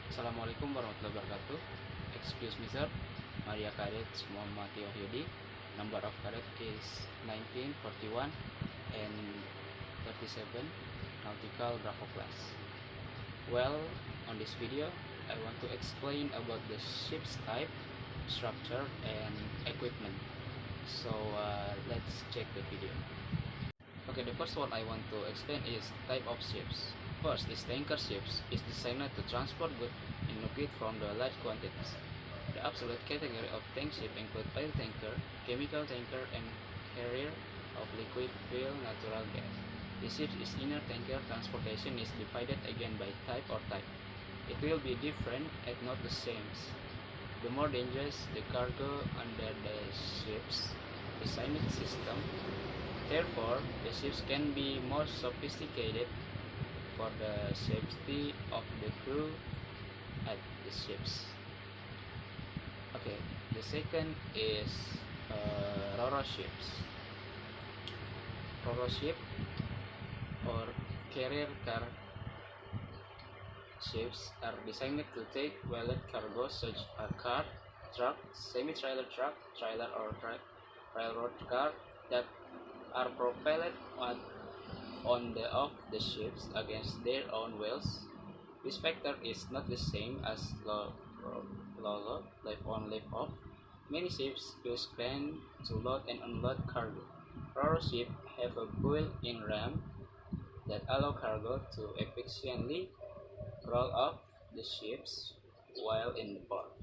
Assalamualaikum warahmatullahi wabarakatuh. Excuse me, sir. Madya Cadets Tio Wahyudi. Number of cadet is 19, 41, and 37. Nautical Bravo class. Well, on this video, I want to explain about the ship's type, structure, and equipment. So let's check the video. Okay, the first one I want to explain is type of ships. First is tanker ships, is designed to transport goods in liquid from the large quantities. The absolute category of tank ship include oil tanker, chemical tanker, and carrier of liquid fuel natural gas. The ship's inner tanker transportation is divided again by type or type. It will be different and not the same. The more dangerous the cargo under the ship's designed system, therefore the ships can be more sophisticated for the safety of the crew at the ships. Okay, the second is Roro ships. Roro ship or carrier car ships are designed to take weighted cargo such as car, truck, semi-trailer truck, trailer or railroad car that are propelled on the of the ships against their own wheels. This factor is not the same as lift on lift off. Many ships use crane to load and unload cargo. Roro ships have a built-in ramp that allow cargo to efficiently roll off the ships while in the port.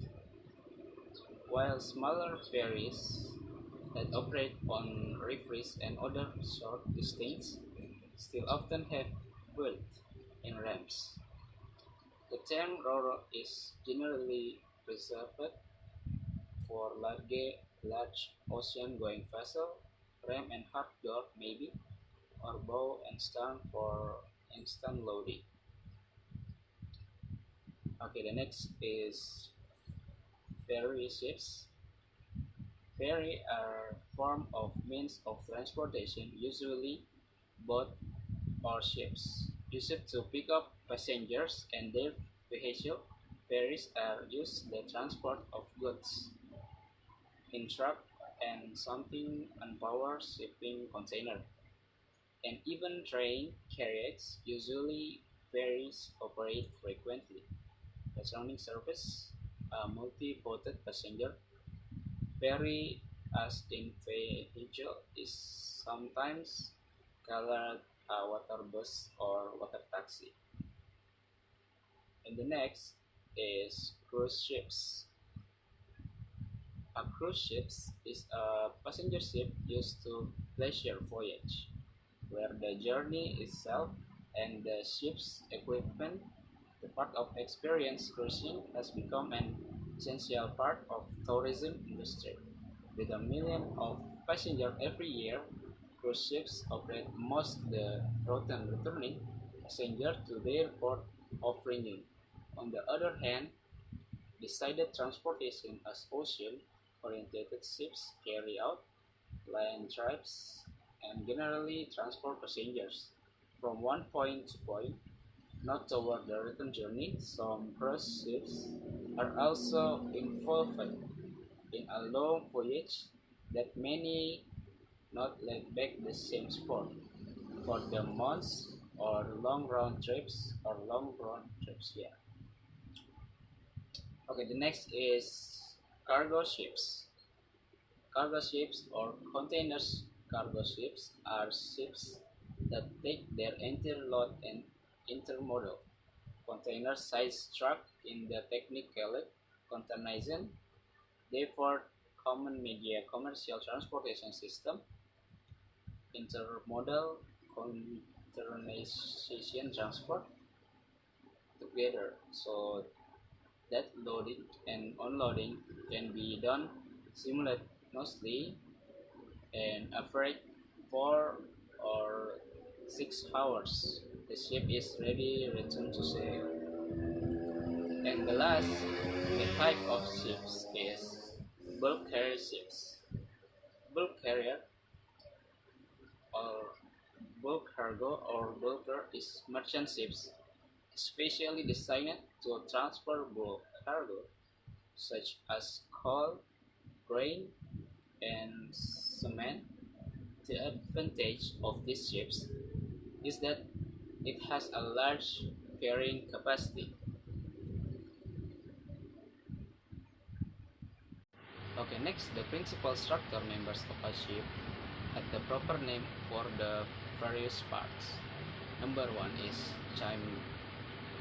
While smaller ferries that operate on rivers and other short distances still often have built-in ramps. The term Roro is generally reserved for large ocean-going vessels, ram and hard door maybe, or bow and stern for instant loading. Okay, the next is ferry ships. Ferry are form of means of transportation, usually boat or ships, used to pick up passengers and their vehicle. Ferries are used the transport of goods in truck and something unpowered shipping container, and even train carriages. Usually, ferries operate frequently. The surrounding service, a multi-voted passenger ferry, as in vehicle, is sometimes called a water bus or water taxi. And the next is cruise ships. A cruise ship is a passenger ship used to pleasure voyage, where the journey itself and the ship's equipment, the part of experience cruising, has become an essential part of tourism industry. With a million of passengers every year, cruise ships operate most the route and returning passengers to their port of renewal. On the other hand, decided transportation as ocean-oriented ships carry out land trips and generally transport passengers from one point to point, not toward the return journey. Some cruise ships are also involved in a long voyage that many not let back the same spot for the months or long round trips. Yeah. Okay, the next is cargo ships. Cargo ships or containers cargo ships are ships that take their entire load and intermodal container size truck in the technical containerization. Therefore, common media commercial transportation system, intermodal containerization transport together, so that loading and unloading can be done simultaneously and average 4 or 6 hours. The ship is ready return to sail. And the last, the type of ships is bulk carrier ships. Bulk carrier or bulk cargo or bulker is merchant ships specially designed to transport bulk cargo such as coal, grain, and cement. The advantage of these ships is that it has a large carrying capacity. Okay, next, the principal structure members of a ship had the proper name for the various parts. Number one is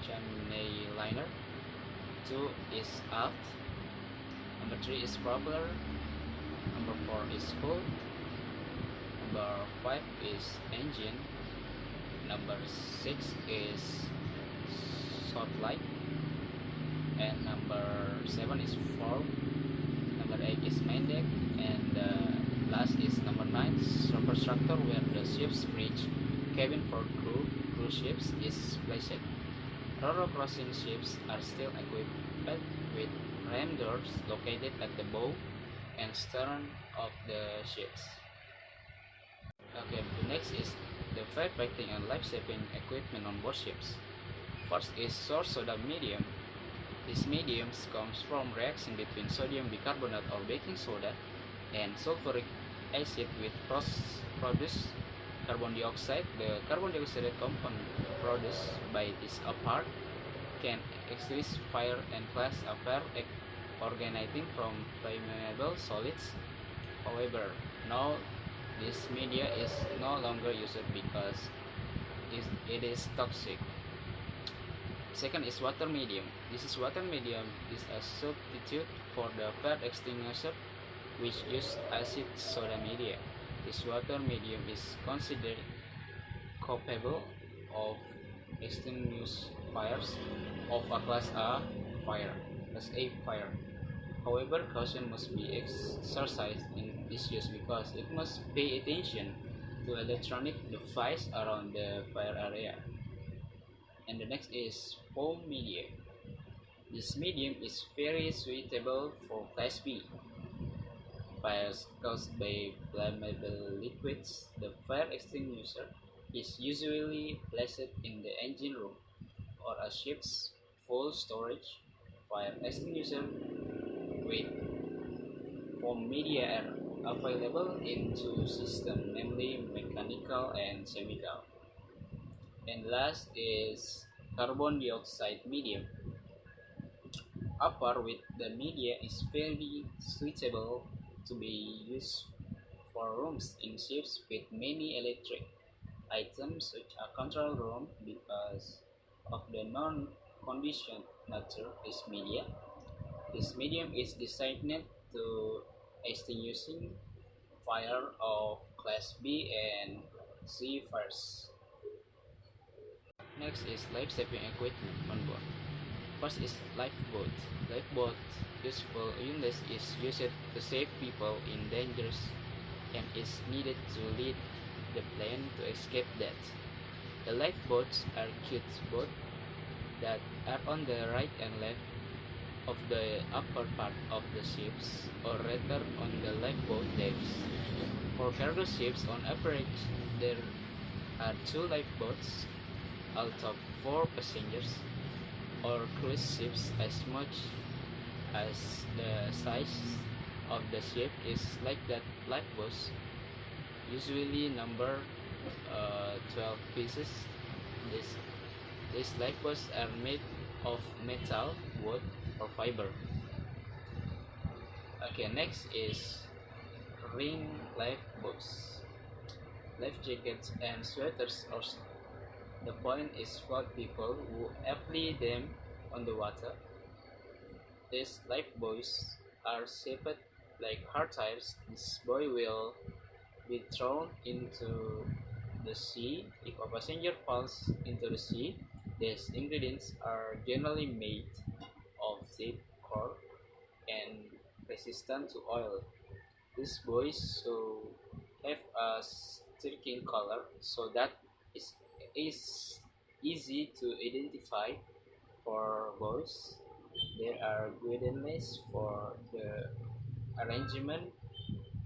chimney liner. Two is aft. Number three is propeller. Number four is hull. Number five is engine. Number six is light. And number seven is form. Number eight is main deck. And last is number nine, superstructure, where the ship's bridge cabin for cruise ships is placed. Roro crossing ships are still equipped with ram doors located at the bow and stern of the ships. Okay, the next is the firefighting and life-saving equipment on board ships. First is source soda medium. This medium comes from reaction between sodium bicarbonate or baking soda and sulfuric acid with produce carbon dioxide. The carbon dioxide compound produced by this apart can extinguish fire and cause a fire originating from flammable solids. However, now this media is no longer used because it is toxic. Second is water medium. Water medium is a substitute for the fire extinguisher, which use acid soda media. This water medium is considered capable of extinguish fires of a class A fire. However, caution must be exercised in this use because it must pay attention to electronic device around the fire area. And the next is foam medium. This medium is very suitable for Class B fires caused by flammable liquids. The fire extinguisher is usually placed in the engine room or a ship's full storage fire extinguisher with foam media are available in two systems, namely mechanical and chemical. And last is carbon dioxide medium. Upper with the media is very suitable to be used for rooms in ships with many electric items such as a control room because of the non-conditioned nature of this media. This medium is designed to extinguishing fire of Class B and C fires. Next is life-saving equipment on board. First is lifeboat. Lifeboat useful unit is used to save people in dangers and is needed to lead the plane to escape death. The lifeboats are cute boats that are on the right and left of the upper part of the ships, or rather on the lifeboat decks. For cargo ships, on average, there are two lifeboats out of 4 passengers, or cruise ships as much as the size of the ship is like that. Lifeboats usually number 12 pieces. These lifeboats are made of metal, wood, or fiber. Okay, next is ring lifeboats. Life jackets and sweaters are the point is for people who apply them on the water. These lifebuoys are shaped like car tires. This buoy will be thrown into the sea if a passenger falls into the sea. These ingredients are generally made of thick cork and resistant to oil. These buoys should have a striking color so that it is easy to identify. For buoys, there are guidelines for the arrangement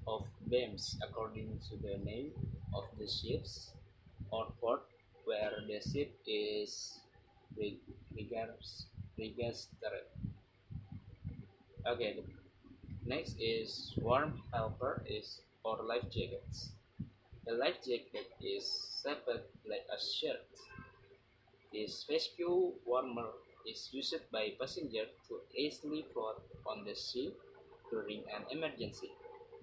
of beams according to the name of the ships or port where the ship is Reg- regards registered. Okay, next is warm helper is or life jackets. The life jacket is shaped like a shirt. This rescue warmer is used by passengers to easily float on the sea during an emergency.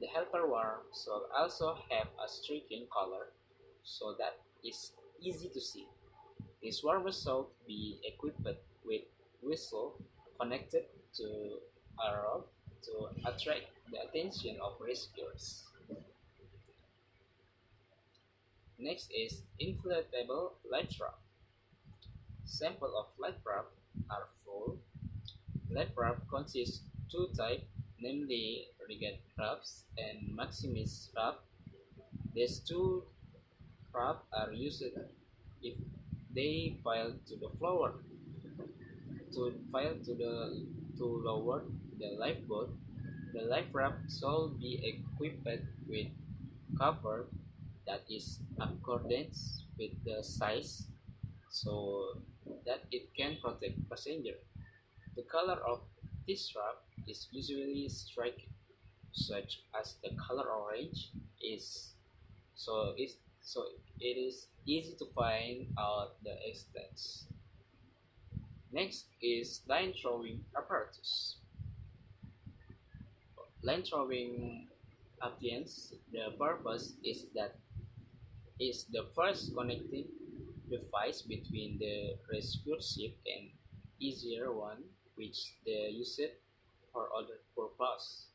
The helper warm should also have a striking color so that it's easy to see. This warmer should be equipped with whistle connected to a rope to attract the attention of rescuers. Next is inflatable life raft. Sample of life raft are full. Life raft consists two types, namely rigid rafts and maximis raft. These two rafts are used if they fail to the floor to lower the lifeboat. The life raft should be equipped with cover that is accordance with the size so that it can protect passenger. The color of this wrap is usually striking, such as the color orange is so it so it is easy to find out the extents. Next is line throwing apparatus. Line throwing appliance. The purpose is that is the first connecting device between the rescue ship and easier one which they use it for other purpose.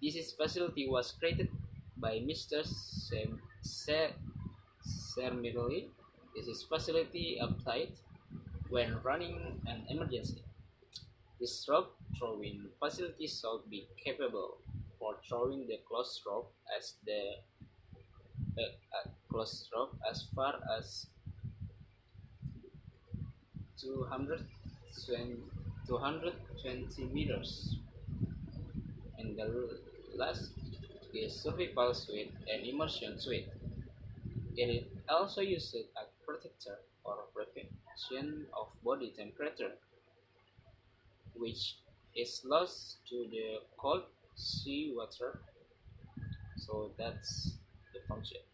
This facility was created by Mr. Sermirli. This is facility applied when running an emergency. This rope throwing facility should be capable for throwing the closed rope closed rope as far as 200 220 meters. And the last is survival suit and immersion suit. It is also used as protector or prevention of body temperature, which is lost to the cold sea water. So that's the function.